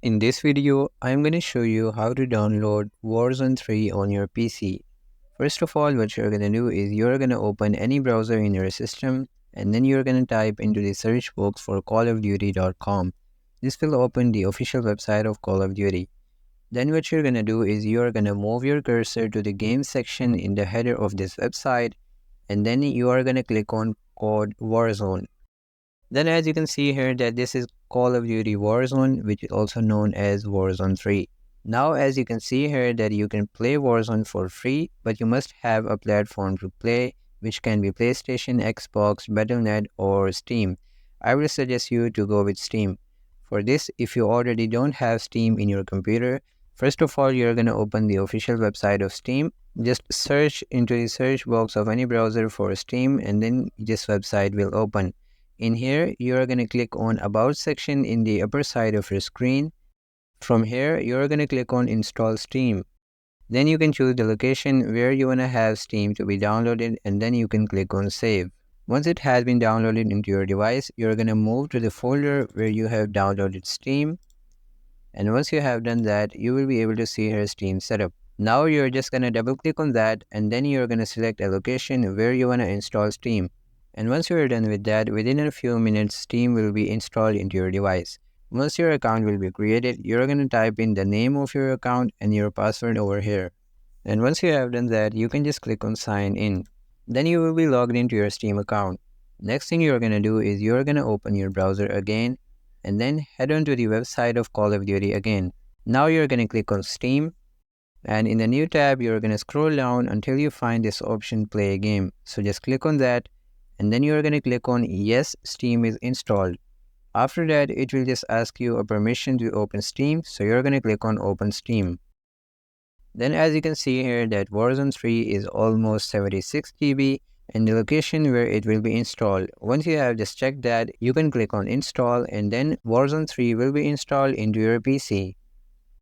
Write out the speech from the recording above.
In this video, I am going to show you how to download Warzone 3 on your PC. First of all, what you're going to do is you're going to open any browser in your system and then you're going to type into the search box for callofduty.com. This will open the official website of Call of Duty. Then what you're going to do is you're going to move your cursor to the game section in the header of this website and then you are going to click on code Warzone. Then as you can see here that this is Call of Duty Warzone, which is also known as Warzone 3. Now as you can see here that you can play Warzone for free, but you must have a platform to play, which can be PlayStation, Xbox, Battle.net or Steam. I will suggest you to go with Steam. For this, if you already don't have Steam in your computer, first of all you're going to open the official website of Steam. Just search into the search box of any browser for Steam and then this website will open. In here, you are going to click on About section in the upper side of your screen. From here, you are going to click on Install Steam. Then you can choose the location where you want to have Steam to be downloaded and then you can click on Save. Once it has been downloaded into your device, you're going to move to the folder where you have downloaded Steam. And once you have done that, you will be able to see here Steam setup. Now you're just going to double click on that and then you're going to select a location where you want to install Steam. And once you are done with that, within a few minutes, Steam will be installed into your device. Once your account will be created, you're going to type in the name of your account and your password over here. And once you have done that, you can just click on sign in. Then you will be logged into your Steam account. Next thing you're going to do is you're going to open your browser again and then head on to the website of Call of Duty again. Now you're going to click on Steam. And in the new tab, you're going to scroll down until you find this option play a game. So just click on that. And then you're going to click on yes, Steam is installed. After that, it will just ask you a permission to open Steam. So you're going to click on open Steam. Then as you can see here that Warzone 3 is almost 76 GB and the location where it will be installed. Once you have just checked that, you can click on install and then Warzone 3 will be installed into your PC.